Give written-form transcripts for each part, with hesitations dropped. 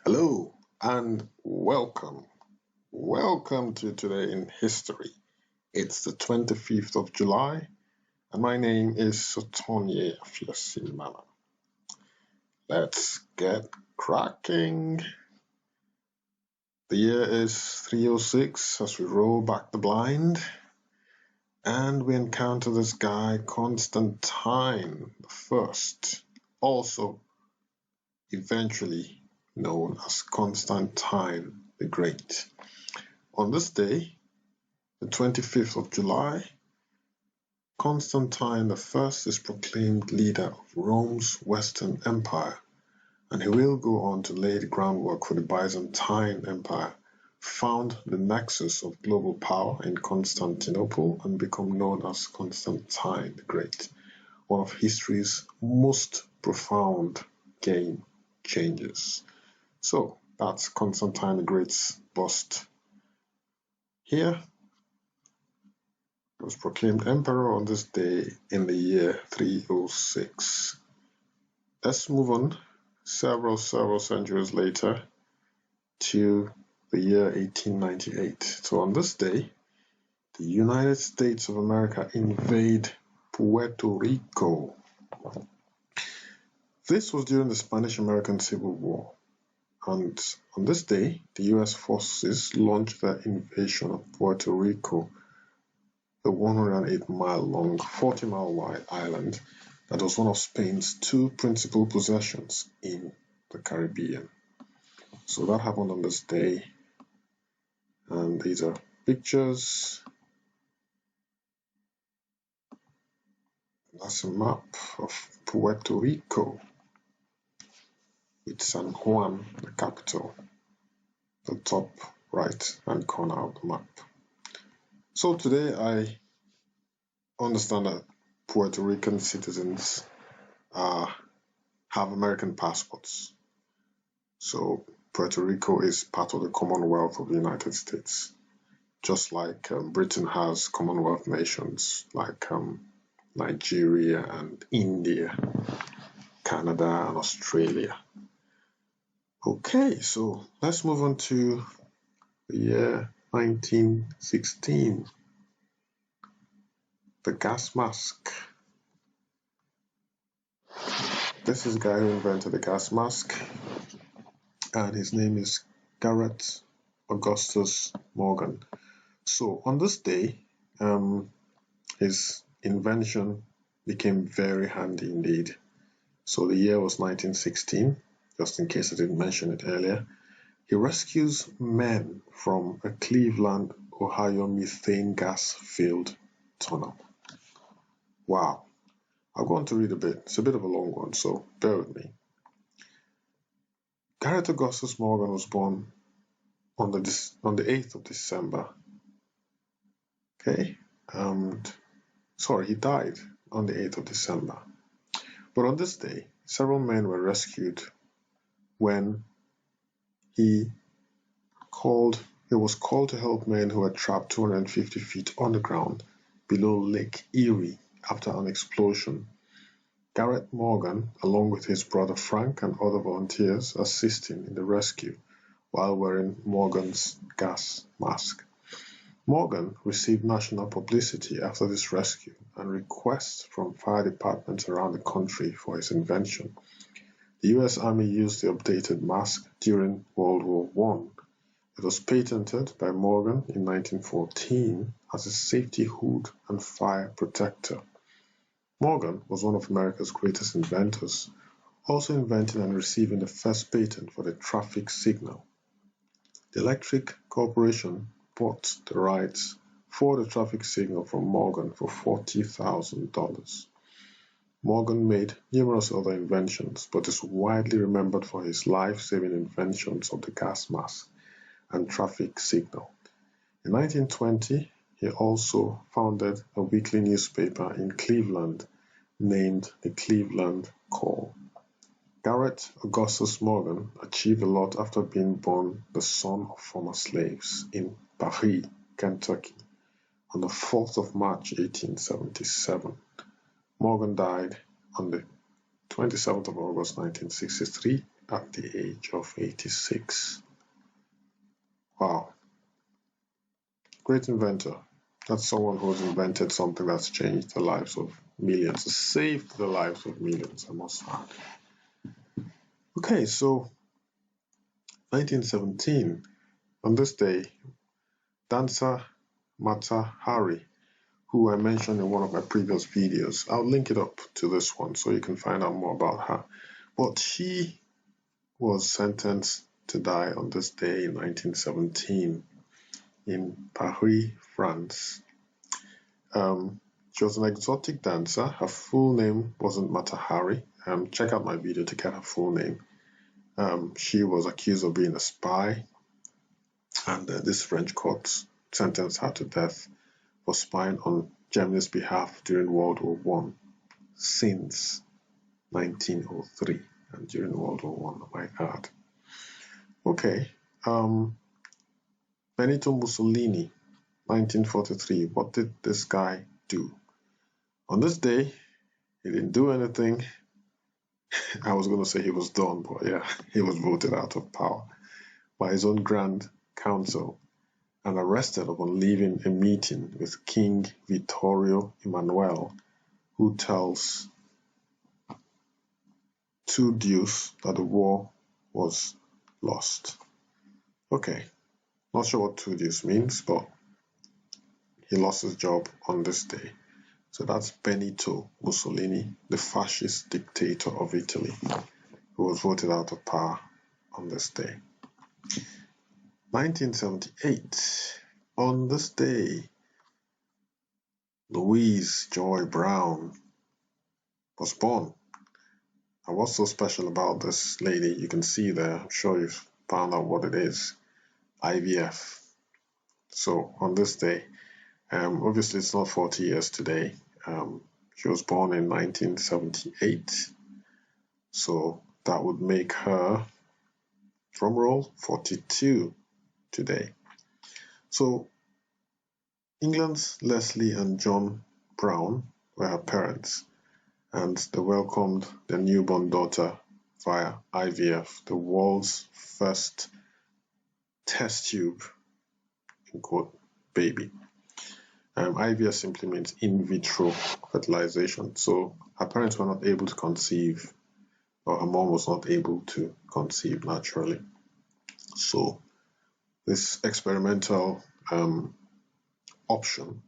Hello and welcome. Welcome to Today in History. It's the 25th of July and my name is Sotonye Afiasimana. Let's get cracking. The year is 306 as we roll back the blind and we encounter this guy Constantine I, also eventually known as Constantine the Great. On this day, the 25th of July, Constantine I is proclaimed leader of Rome's Western Empire, and he will go on to lay the groundwork for the Byzantine Empire, found the nexus of global power in Constantinople, and become known as Constantine the Great, one of history's most profound game changers. So that's Constantine the Great's bust. Here, he was proclaimed emperor on this day in the year 306. Let's move on several centuries later to the year 1898. So on this day, the United States of America invade Puerto Rico. This was during the Spanish-American Civil War. And on this day, the US forces launched their invasion of Puerto Rico, the 108-mile-long, 40-mile-wide island that was one of Spain's two principal possessions in the Caribbean. So that happened on this day. And these are pictures. That's a map of Puerto Rico with San Juan, the capital, the top right-hand corner of the map. So today I understand that Puerto Rican citizens have American passports. So Puerto Rico is part of the Commonwealth of the United States, just like Britain has Commonwealth nations like Nigeria and India, Canada and Australia. Okay, so let's move on to the year 1916. The gas mask. This is the guy who invented the gas mask, and his name is Garrett Augustus Morgan. So on this day, his invention became very handy indeed. So the year was 1916, just in case I didn't mention it earlier. He rescues men from a Cleveland, Ohio methane gas-filled tunnel. Wow. I'll go on to read a bit. It's a bit of a long one, so bear with me. Garrett Augustus Morgan was born on the 8th of December. Okay. He died on the 8th of December. But on this day, several men were rescued when he was called to help men who were trapped 250 feet underground below Lake Erie after an explosion. Garrett Morgan, along with his brother Frank and other volunteers, assisting in the rescue while wearing Morgan's gas mask. Morgan received national publicity after this rescue and requests from fire departments around the country for his invention. The U.S. Army used the updated mask during World War I. It was patented by Morgan in 1914 as a safety hood and fire protector. Morgan was one of America's greatest inventors, also inventing and receiving the first patent for the traffic signal. The Electric Corporation bought the rights for the traffic signal from Morgan for $40,000. Morgan made numerous other inventions, but is widely remembered for his life-saving inventions of the gas mask and traffic signal. In 1920, he also founded a weekly newspaper in Cleveland named the Cleveland Call. Garrett Augustus Morgan achieved a lot after being born the son of former slaves in Paris, Kentucky, on the 4th of March 1877. Morgan died on the 27th of August 1963 at the age of 86. Wow. Great inventor. That's someone who's invented something that's changed the lives of millions, saved the lives of millions, I must add. Okay, so 1917, on this day, dancer Mata Hari, who I mentioned in one of my previous videos, I'll link it up to this one so you can find out more about her. But she was sentenced to die on this day in 1917 in Paris, France. She was an exotic dancer. Her full name wasn't Mata Hari. Check out my video to get her full name. She was accused of being a spy, and this French court sentenced her to death for spying on Germany's behalf during World War I since 1903, and during World War I, I might add. Okay, Benito Mussolini, 1943. What did this guy do? On this day, he didn't do anything. I was going to say he was done, but yeah, he was voted out of power by his own Grand Council and arrested upon leaving a meeting with King Vittorio Emanuele, who tells two deuce that the war was lost. Okay, not sure what two deuce means, but he lost his job on this day. So that's Benito Mussolini, the fascist dictator of Italy, who was voted out of power on this day. 1978, on this day, Louise Joy Brown was born. And what's so special about this lady? You can see there, I'm sure you've found out what it is, IVF. So on this day, obviously it's not 40 years today. She was born in 1978. So that would make her, drum roll, 42 today. So England's Leslie and John Brown were her parents, and they welcomed their newborn daughter via IVF, the world's first test tube, in quote, baby. IVF simply means in vitro fertilization. So her parents were not able to conceive, or her mom was not able to conceive naturally. So this experimental option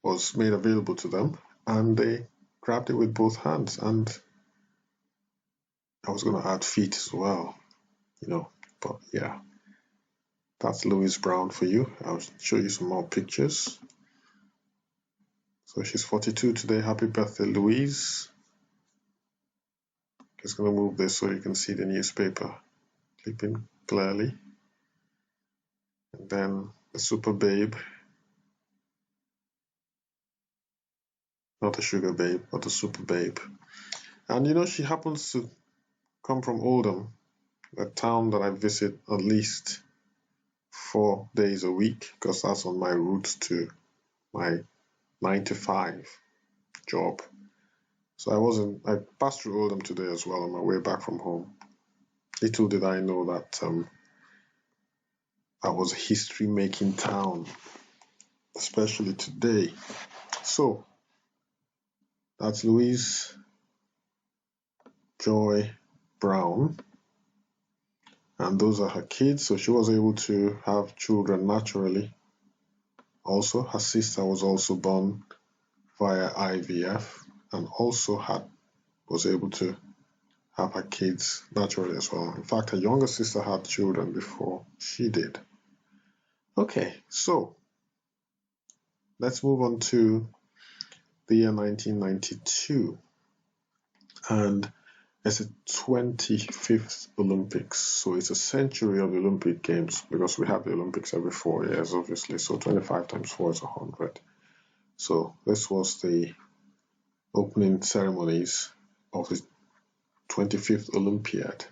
was made available to them, and they grabbed it with both hands. And I was going to add feet as well, but yeah, that's Louise Brown for you. I'll show you some more pictures. So she's 42 today. Happy birthday, Louise. Just going to move this so you can see the newspaper clipping clearly. And then the super babe. Not a sugar babe, but a super babe. And she happens to come from Oldham, a town that I visit at least 4 days a week, because that's on my route to my 9-to-5 job. So I passed through Oldham today as well on my way back from home. Little did I know that that was a history-making town, especially today. So that's Louise Joy Brown, and those are her kids. So she was able to have children naturally. Also, her sister was also born via IVF, and also was able to have her kids naturally as well. In fact, her younger sister had children before she did. Okay, so let's move on to the year 1992, and it's the 25th Olympics. So it's a century of the Olympic Games, because we have the Olympics every 4 years, obviously. So 25 times 4 is 100. So this was the opening ceremonies of the 25th Olympiad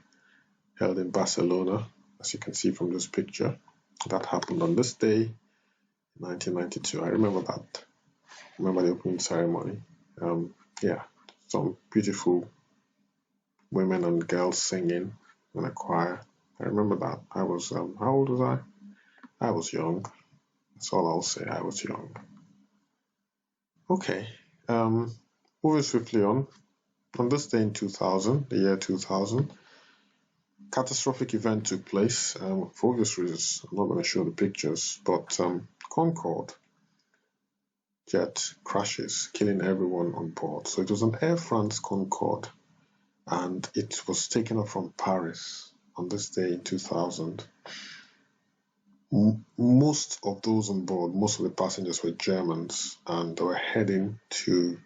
held in Barcelona, as you can see from this picture. That happened on this day, 1992. I remember that. I remember the opening ceremony. Yeah, some beautiful women and girls singing, in a choir. I remember that. I was, how old was I? I was young. That's all I'll say. I was young. Okay. Moving swiftly on. On this day in 2000, the year 2000, catastrophic event took place. For obvious reasons, I'm not going to show the pictures, but Concorde jet crashes, killing everyone on board. So it was an Air France Concorde, and it was taken off from Paris on this day in 2000. Most of those on board, most of the passengers were Germans, and they were heading to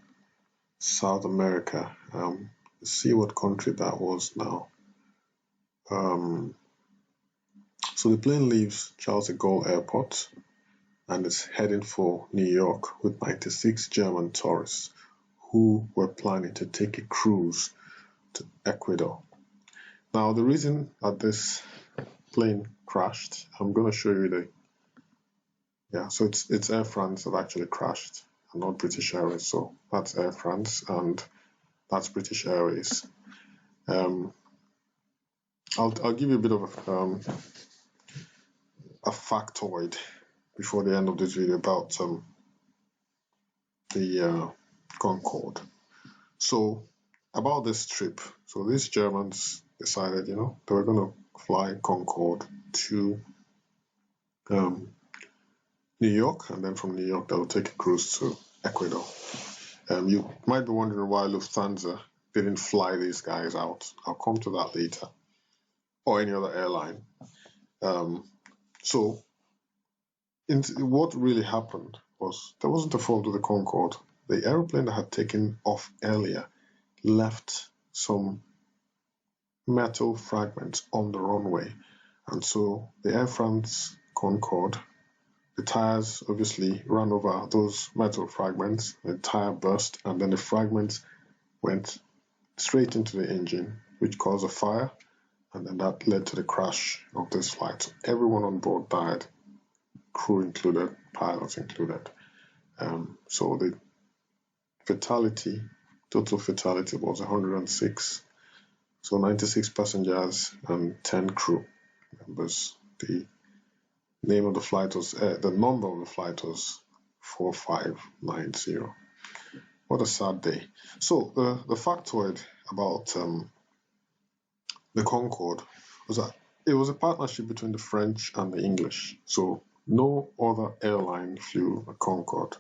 South America. See what country that was now. So the plane leaves Charles de Gaulle Airport and is heading for New York with 96 German tourists who were planning to take a cruise to Ecuador. Now, the reason that this plane crashed, I'm going to show you so it's Air France that actually crashed and not British Airways. So that's Air France and that's British Airways. I'll give you a bit of a factoid before the end of this video about the Concorde. So about this trip, so these Germans decided, they were going to fly Concorde to New York, and then from New York they will take a cruise to Ecuador. You might be wondering why Lufthansa didn't fly these guys out. I'll come to that later, or any other airline. So what really happened was there wasn't a fault with the Concorde. The aeroplane that had taken off earlier left some metal fragments on the runway, and so the Air France Concorde, the tires obviously ran over those metal fragments, the tire burst, and then the fragments went straight into the engine, which caused a fire, and then that led to the crash of this flight. So everyone on board died, crew included, pilots included. So the total fatality was 106. So 96 passengers and 10 crew members. The name of the flight was, the number of the flight was 4590. What a sad day. So the factoid about the Concorde was that it was a partnership between the French and the English. So no other airline flew a Concorde.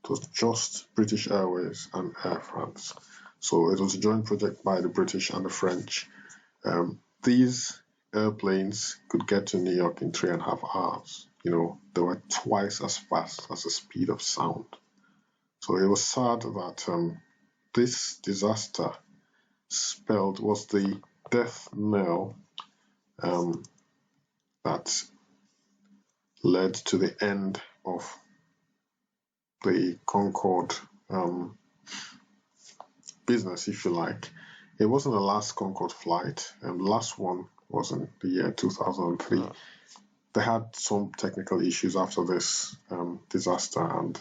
It was just British Airways and Air France. So it was a joint project by the British and the French. These airplanes could get to New York in 3.5 hours. They were twice as fast as the speed of sound. So it was sad that this disaster was the death knell that led to the end of the Concorde business, if you like. It wasn't the last Concorde flight, and the last one was in the year 2003. They had some technical issues after this disaster, and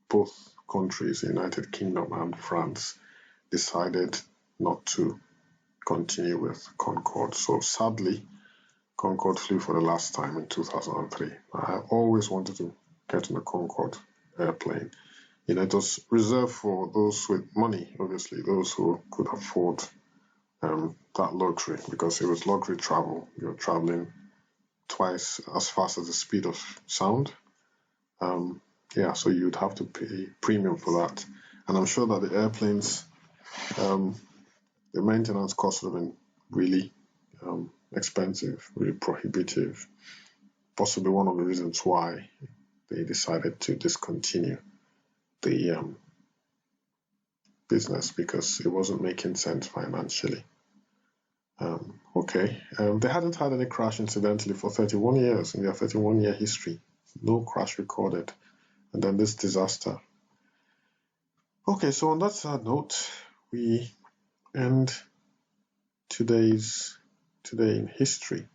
both countries, the United Kingdom and France, decided not to continue with Concorde. So sadly, Concorde flew for the last time in 2003. I always wanted to get on a Concorde airplane. It was reserved for those with money, obviously, those who could afford that luxury, because it was luxury travel. You're traveling twice as fast as the speed of sound. So you'd have to pay premium for that. And I'm sure that the airplanes, the maintenance costs would have been really expensive, really prohibitive. Possibly one of the reasons why they decided to discontinue the business, because it wasn't making sense financially. They hadn't had any crash, incidentally, for 31 years in their 31-year history. No crash recorded. And then this disaster. Okay, so on that sad note, we end today in history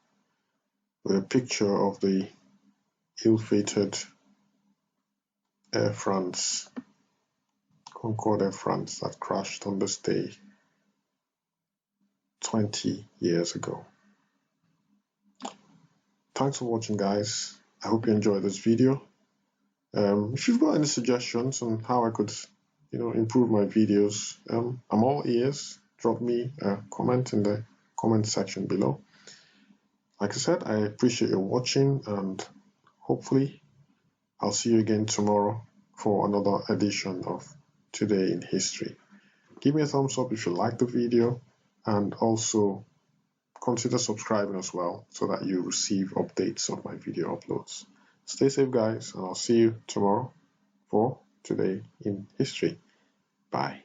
with a picture of the ill-fated Air France, Concorde Air France, that crashed on this day 20 years ago. Thanks for watching, guys. I hope you enjoyed this video. If you've got any suggestions on how I could, improve my videos, I'm all ears. Drop me a comment in the comment section below. Like I said, I appreciate you watching, and hopefully I'll see you again tomorrow for another edition of Today in History. Give me a thumbs up if you like the video, and also consider subscribing as well so that you receive updates of my video uploads. Stay safe, guys, and I'll see you tomorrow for Today in History. Bye.